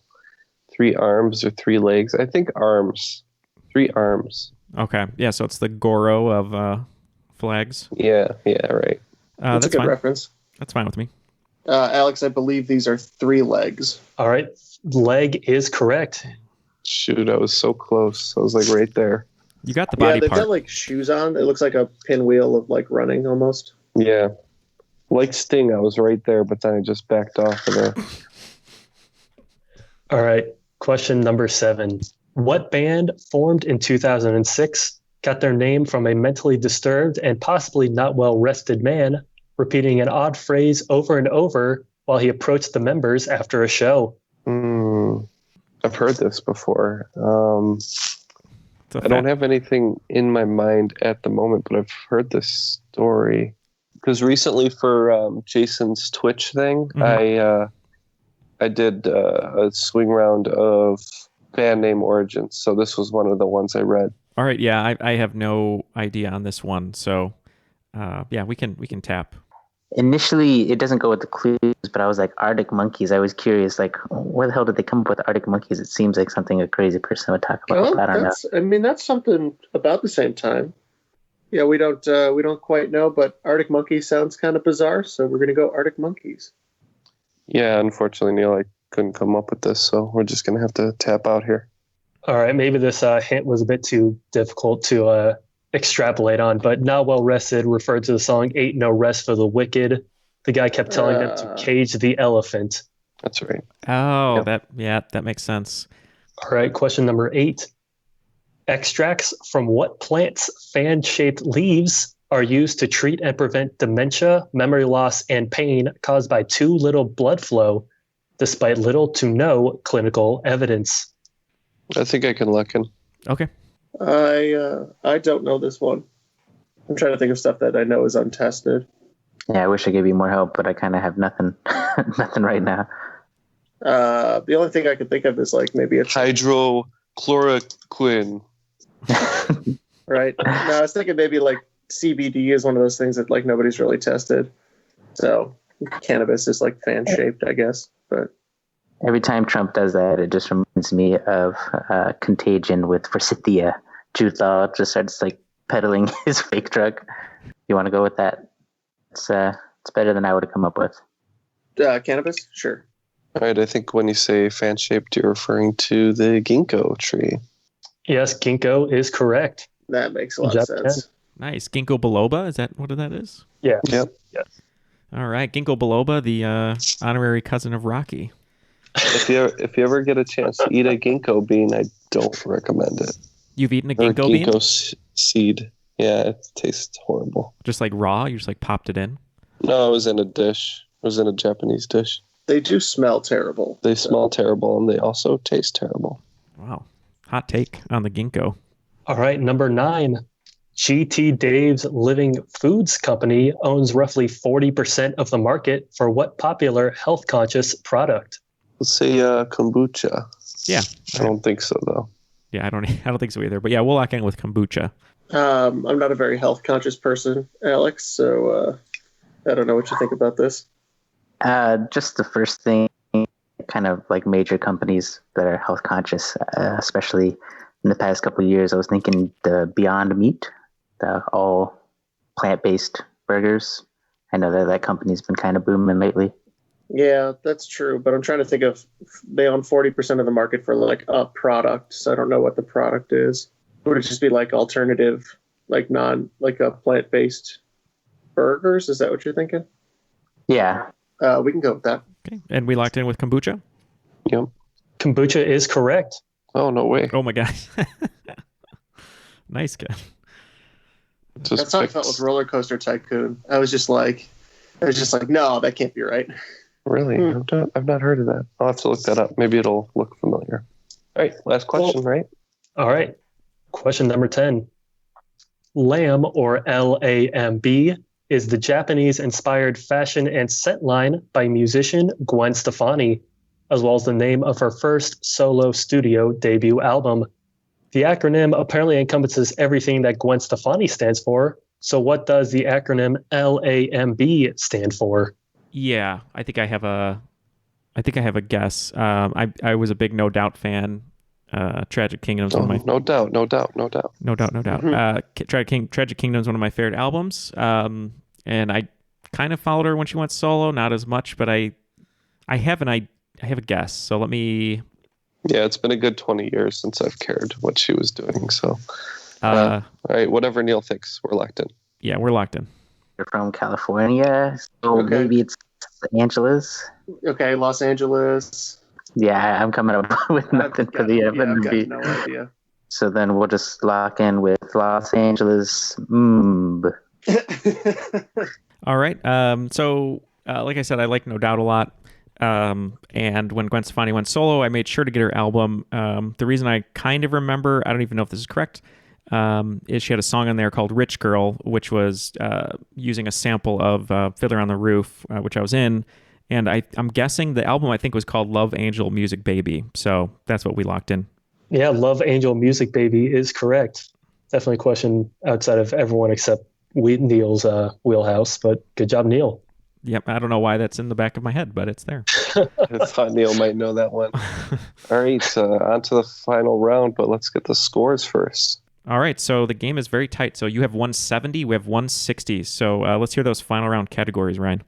S7: 3 arms or 3 legs. I think arms. 3 arms.
S6: Okay. Yeah, so it's the Goro of flags.
S7: Yeah, right.
S8: That's a good reference.
S6: That's fine with me.
S8: Alex, I believe these are 3 legs.
S10: All right. Leg is correct.
S7: Shoot, I was so close. I was like right there.
S6: You got the body
S8: Yeah, they've
S6: part.
S8: got like shoes on. It looks like a pinwheel of like running almost.
S7: Yeah. Like Sting, I was right there, but then I just backed off of there.
S10: All right. Question number 7. What band formed in 2006 got their name from a mentally disturbed and possibly not well-rested man repeating an odd phrase over and over while he approached the members after a show?
S7: I've heard this before. I don't have anything in my mind at the moment, but I've heard this story. Because recently for Jason's Twitch thing, I did a swing round of band name origins. So this was one of the ones I read.
S6: All right. Yeah, I have no idea on this one. So yeah, we can tap.
S9: Initially, it doesn't go with the clues, but I was like, Arctic Monkeys. I was curious, like, where the hell did they come up with Arctic Monkeys? It seems like something a crazy person would talk about.
S8: Well,
S9: I don't know.
S8: I mean, that's something about the same time. Yeah, we don't quite know, but Arctic Monkeys sounds kind of bizarre, so we're going to go Arctic Monkeys.
S7: Yeah, unfortunately, Neil, I couldn't come up with this, so we're just going to have to tap out here.
S10: All right, maybe this hint was a bit too difficult to extrapolate on, but Not Well Rested referred to the song Ain't No Rest for the Wicked. The guy kept telling them to cage the elephant.
S7: That's right.
S6: Oh, that makes sense.
S10: All right, question number 8. Extracts from what plant's fan-shaped leaves are used to treat and prevent dementia, memory loss, and pain caused by too little blood flow, despite little to no clinical evidence?
S7: I think I can lock in.
S6: Okay.
S8: I don't know this one. I'm trying to think of stuff that I know is untested.
S9: Yeah, I wish I gave you more help, but I kind of have nothing, nothing right now.
S8: The only thing I could think of is like maybe a
S7: hydrochloroquine.
S8: Right. No, I was thinking maybe like CBD is one of those things that like nobody's really tested. So cannabis is like fan shaped, I guess. But
S9: Every time Trump does that, it just reminds me of Contagion with Forsythia. Jude Law just starts like peddling his fake drug. You want to go with that? It's better than I would have come up with.
S8: Cannabis? Sure.
S7: All right, I think when you say fan-shaped, you're referring to the ginkgo tree.
S10: Yes, ginkgo is correct.
S8: That makes a lot of sense.
S6: Nice. Ginkgo biloba, is that what that is?
S10: Yeah.
S7: Yep.
S10: Yes.
S6: All right, Ginkgo biloba, the honorary cousin of Rocky.
S7: If you ever get a chance to eat a ginkgo bean, I don't recommend it.
S6: You've eaten a ginkgo bean?
S7: Ginkgo seed. Yeah, it tastes horrible.
S6: Just like raw? You just like popped it in?
S7: No, it was in a dish. It was in a Japanese dish.
S8: They do smell terrible.
S7: They smell terrible, and they also taste terrible.
S6: Wow. Hot take on the ginkgo.
S10: All right, number 9. GT Dave's Living Foods Company owns roughly 40% of the market for what popular health-conscious product?
S7: Let's say kombucha.
S6: Yeah.
S7: I don't think so, though.
S6: Yeah, I don't think so either. But yeah, we'll lock in with kombucha.
S8: I'm not a very health-conscious person, Alex, so I don't know what you think about this.
S9: Just the first thing, kind of like major companies that are health conscious, especially in the past couple of years, I was thinking the Beyond Meat, the all plant-based burgers. I know that company's been kind of booming lately.
S8: Yeah, that's true. But I'm trying to think of, they own 40% of the market for like a product. So I don't know what the product is. Would it just be like alternative, like a plant-based burgers? Is that what you're thinking?
S9: Yeah.
S8: We can go with that.
S6: Okay. And we locked in with kombucha?
S7: Yep.
S10: Kombucha is correct.
S7: Oh, no way.
S6: Oh my gosh. Nice, Ken.
S8: That's how I felt with Roller Coaster Tycoon. I was just like, no, that can't be right.
S7: Really? I've not heard of that. I'll have to look that up. Maybe it'll look familiar. All right, last question, right?
S10: All right. Question number 10. Lamb, or L-A-M-B, is the Japanese-inspired fashion and scent line by musician Gwen Stefani, as well as the name of her first solo studio debut album. The acronym apparently encompasses everything that Gwen Stefani stands for. So what does the acronym LAMB stand for?
S6: Yeah, I think I have a guess. I was a big No Doubt fan. Tragic Kingdom's one of my
S7: no doubt.
S6: Tragic Kingdom's one of my favorite albums. And I kind of followed her when she went solo, not as much, but I have a guess. So let me.
S7: Yeah, it's been a good 20 years since I've cared what she was doing. So, all right, whatever Neal thinks, we're locked in.
S6: Yeah, we're locked in.
S9: You're from California, so maybe it's Los Angeles.
S8: Okay, Los Angeles.
S9: Yeah, I'm coming up with nothing for the
S8: I've got no idea.
S9: So then we'll just lock in with Los Angeles.
S6: All right. So like I said, I like No Doubt a lot. And when Gwen Stefani went solo, I made sure to get her album. The reason I kind of remember, I don't even know if this is correct, is she had a song on there called Rich Girl, which was using a sample of Fiddler on the Roof, which I was in. And I'm guessing the album, I think, was called Love Angel Music Baby. So that's what we locked in.
S10: Yeah, Love Angel Music Baby is correct. Definitely a question outside of everyone except Neal's wheelhouse, but good job, Neal.
S6: Yep, I don't know why that's in the back of my head, but it's there.
S7: I thought Neal might know that one. All right, on to the final round, but let's get the scores first.
S6: All right, so the game is very tight. So you have 170, we have 160. So let's hear those final round categories, Ryan.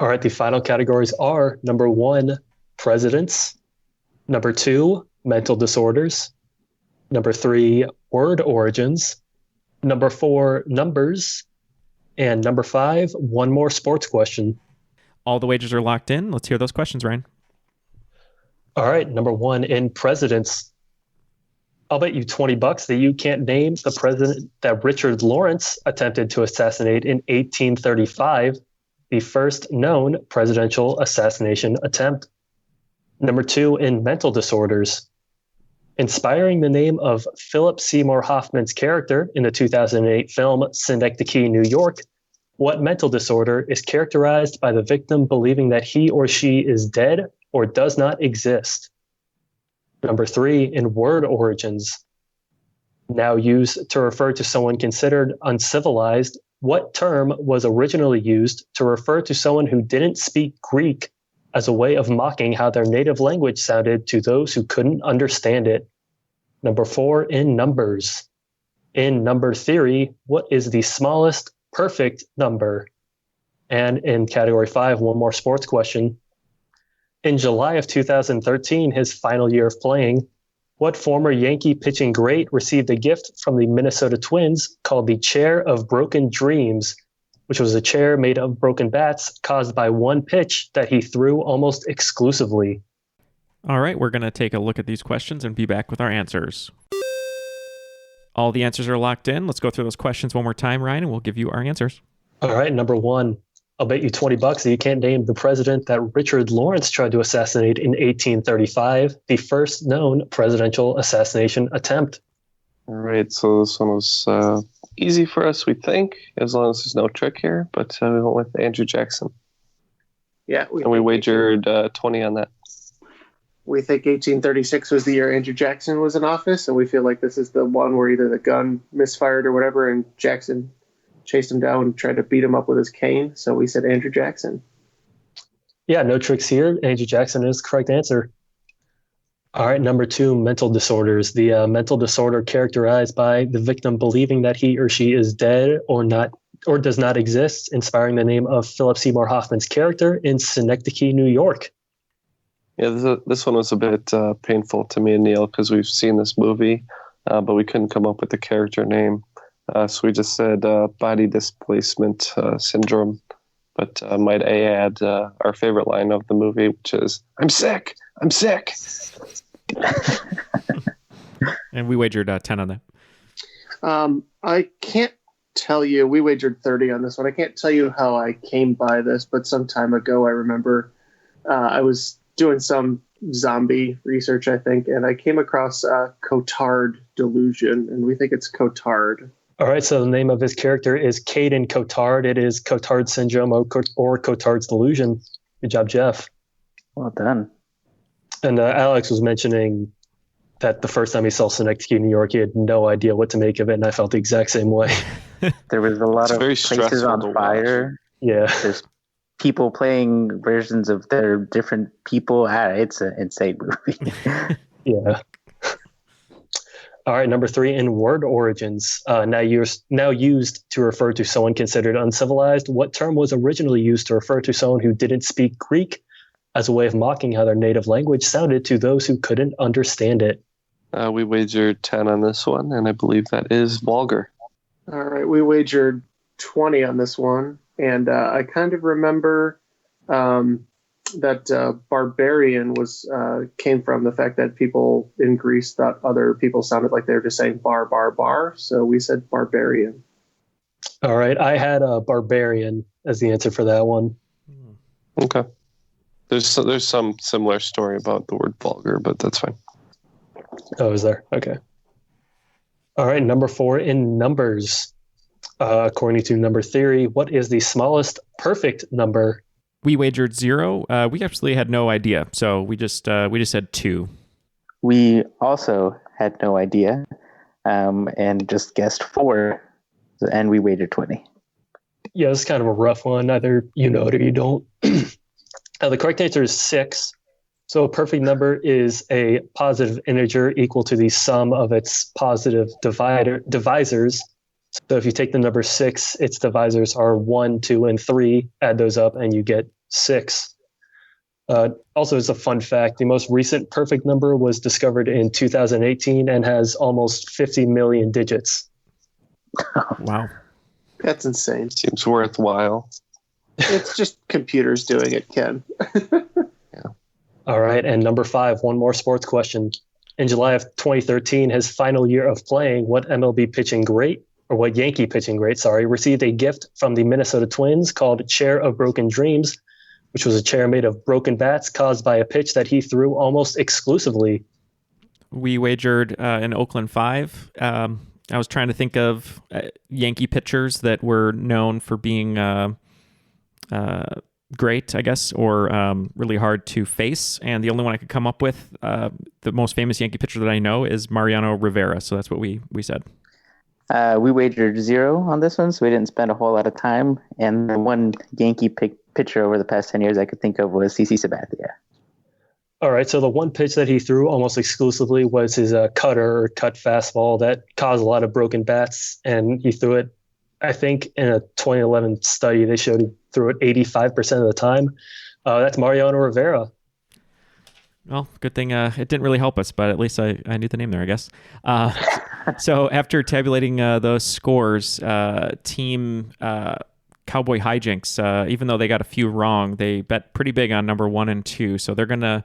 S10: All right, the final categories are number 1, presidents. Number 2, mental disorders. Number 3, word origins. Number 4, numbers. And number 5, one more sports question.
S6: All the wagers are locked in. Let's hear those questions, Ryan.
S10: All right, number 1, in presidents. I'll bet you $20 that you can't name the president that Richard Lawrence attempted to assassinate in 1835, the first known presidential assassination attempt. Number 2, in mental disorders. Inspiring the name of Philip Seymour Hoffman's character in the 2008 film Synecdoche, New York, what mental disorder is characterized by the victim believing that he or she is dead or does not exist? Number 3, in word origins. Now used to refer to someone considered uncivilized, what term was originally used to refer to someone who didn't speak Greek as a way of mocking how their native language sounded to those who couldn't understand it? Number 4, in numbers. In number theory, what is the smallest perfect number? And in category 5, one more sports question. In July of 2013, his final year of playing, what former Yankee pitching great received a gift from the Minnesota Twins called the Chair of Broken Dreams, which was a chair made of broken bats caused by one pitch that he threw almost exclusively?
S6: All right, we're going to take a look at these questions and be back with our answers. All the answers are locked in. Let's go through those questions one more time, Ryan, and we'll give you our answers.
S10: All right, number 1. I'll bet you $20 that you can't name the president that Richard Lawrence tried to assassinate in 1835, the first known presidential assassination attempt.
S7: All right, so this one was easy for us, we think, as long as there's no trick here, but we went with Andrew Jackson.
S8: Yeah.
S7: We wagered 20 on that.
S8: We think 1836 was the year Andrew Jackson was in office, and we feel like this is the one where either the gun misfired or whatever, and Jackson chased him down and tried to beat him up with his cane. So we said Andrew Jackson.
S10: Yeah, no tricks here. Andrew Jackson is the correct answer. All right, number 2, mental disorders. The mental disorder characterized by the victim believing that he or she is dead or not, or does not exist, inspiring the name of Philip Seymour Hoffman's character in Synecdoche, New York.
S7: Yeah, this one was a bit painful to me and Neil because we've seen this movie, but we couldn't come up with the character name. So we just said body displacement syndrome. But might I add our favorite line of the movie, which is, I'm sick, I'm sick.
S6: And we wagered 10 on that.
S8: I can't tell you, we wagered 30 on this one. I can't tell you how I came by this, but some time ago I remember I was doing some zombie research, I think, and I came across Cotard delusion, and we think it's Cotard.
S10: All right, so the name of his character is Caden Cotard. It is Cotard syndrome or Cotard's delusion. Good job, Jeff.
S9: Well done.
S10: And Alex was mentioning that the first time he saw Synecdoche, New York, he had no idea what to make of it, and I felt the exact same way.
S9: There was a lot of places on fire.
S10: Yeah.
S9: There's people playing versions of their different people. It's an insane movie.
S10: Yeah. All right, number 3, in word origins, now used to refer to someone considered uncivilized. What term was originally used to refer to someone who didn't speak Greek as a way of mocking how their native language sounded to those who couldn't understand it?
S7: We wagered 10 on this one, and I believe that is vulgar.
S8: All right, we wagered 20 on this one, and I kind of remember that barbarian came from the fact that people in Greece thought other people sounded like they were just saying bar, bar, bar, so we said barbarian.
S10: All right, I had a barbarian as the answer for that one.
S7: Okay. There's some similar story about the word vulgar, but that's fine.
S10: Oh, is there? Okay. All right, number 4, in numbers. According to number theory, what is the smallest perfect number?
S6: We wagered 0. We actually had no idea, so we just said 2.
S9: We also had no idea, and just guessed 4, and we wagered 20.
S10: Yeah, it's kind of a rough one. Either you know it or you don't. The correct answer is 6. So a perfect number is a positive integer equal to the sum of its positive divisors. So if you take the number 6, its divisors are 1, 2, and 3, add those up, and you get 6. Also, as a fun fact, the most recent perfect number was discovered in 2018 and has almost 50 million digits.
S6: Wow.
S8: That's insane.
S7: Seems worthwhile.
S8: It's just computers doing it, Ken.
S10: All right, and number 5, one more sports question. In July of 2013, his final year of playing, what MLB pitching great, or what Yankee pitching great, received a gift from the Minnesota Twins called Chair of Broken Dreams, which was a chair made of broken bats caused by a pitch that he threw almost exclusively?
S6: We wagered in Oakland 5. I was trying to think of Yankee pitchers that were known for being great, I guess, or really hard to face. And the only one I could come up with, the most famous Yankee pitcher that I know, is Mariano Rivera. So that's what we said.
S9: We wagered 0 on this one, so we didn't spend a whole lot of time. And the one Yankee pitcher over the past 10 years I could think of was CC Sabathia.
S10: All right, so the one pitch that he threw almost exclusively was his cutter or cut fastball that caused a lot of broken bats, and he threw it, I think, in a 2011 study, they showed he threw it 85% of the time. That's Mariano Rivera.
S6: Well, good thing it didn't really help us, but at least I knew the name there, I guess. So after tabulating those scores, team Cowboy Hijinks, even though they got a few wrong, they bet pretty big on number 1 and 2. So they're going to,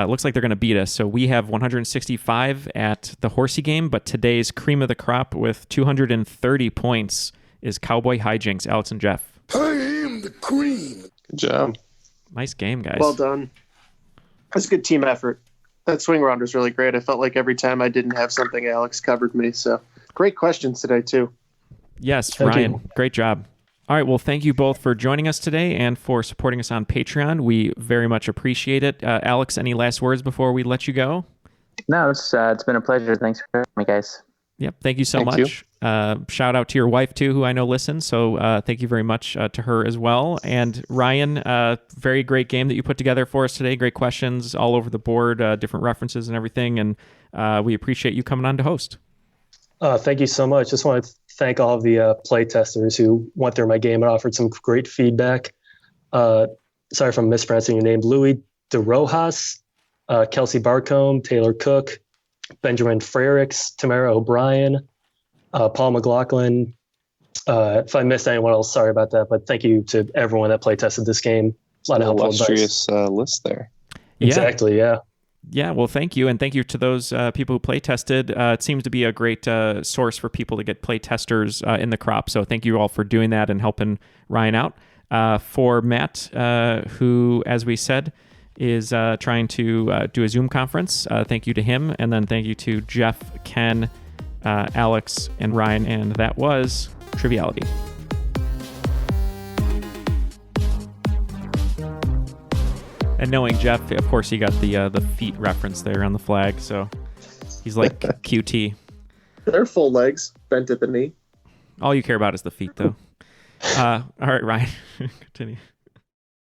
S6: looks like they're going to beat us. So we have 165 at the Horsey game, but today's cream of the crop with 230 points is Cowboy Hijinks, Alex and Jeff.
S5: I am the cream.
S7: Good job.
S6: Nice game, guys.
S8: Well done. That's a good team effort. That swing round was really great. I felt like every time I didn't have something, Alex covered me. So great questions today, too.
S6: Yes,
S10: Thank
S6: Ryan,
S10: you.
S6: Great job. All right, well, thank you both for joining us today and for supporting us on Patreon. We very much appreciate it. Alex, any last words before we let you go?
S9: No, it's been a pleasure. Thanks for having me, guys.
S6: Yep, thank you so
S7: Thank
S6: much. Shout out to your wife, too, who I know listens. So thank you very much to her as well. And Ryan, very great game that you put together for us today. Great questions all over the board, different references and everything. And we appreciate you coming on to host.
S10: Thank you so much. Just want to thank all of the play testers who went through my game and offered some great feedback. Sorry if I'm mispronouncing your name. Louis De Rojas, Kelsey Barcombe, Taylor Cook, Benjamin Frericks, Tamara O'Brien, Paul McLaughlin. If I missed anyone else, sorry about that. But thank you to everyone that play tested this game. A lot of helpful
S7: illustrious list there.
S10: Exactly, yeah.
S6: Yeah, well, thank you. And thank you to those people who play tested. It seems to be a great source for people to get play testers in the crop. So thank you all for doing that and helping Ryan out. For Matt, who, as we said, is trying to do a Zoom conference, thank you to him. And then thank you to Jeff, Ken, Alex, and Ryan. And that was Triviality. And knowing Jeff, of course, he got the feet reference there on the flag, so he's like QT.
S8: They're full legs, bent at the knee.
S6: All you care about is the feet, though. All right, Ryan, continue.